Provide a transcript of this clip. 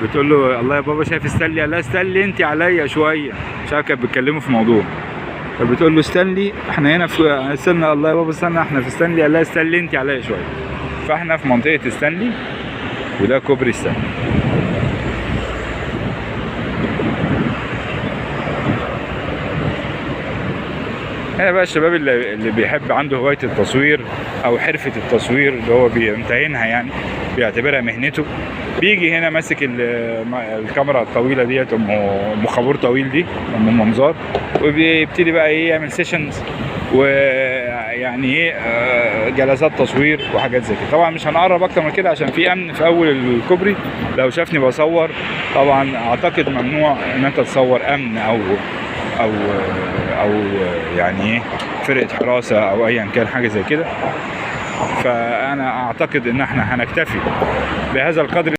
بتقول له الله يا بابا شايف ستانلي؟ قال لها ستانلي انت عليا شويه، مش عارف كانت بيتكلموا في موضوع. فبتقول له ستانلي احنا هنا في استنى، الله يا بابا استنى احنا في ستانلي. قال لها ستانلي انت عليا شويه. فاحنا في منطقه ستانلي وده كوبري ستانلي. هنا بقى الشباب اللي بيحب عنده هواية التصوير أو حرفة التصوير اللي هو بيمتهنها، يعني بيعتبرها مهنته، بيجي هنا ماسك الكاميرا الطويلة ديت، أم خابور طويل دي، أم منظار، وبيبتدي بقى إيه يعمل سيشنز ويعني إيه جلسات تصوير وحاجات زي كده. طبعا مش هنقرب أكتر من كده عشان في أمن في أول الكوبري، لو شافني بصور طبعا أعتقد ممنوع إن أنت تصور أمن او يعني ايه فرقه حراسه او ايا كان حاجه زي كده. فانا اعتقد ان احنا هنكتفي بهذا القدر.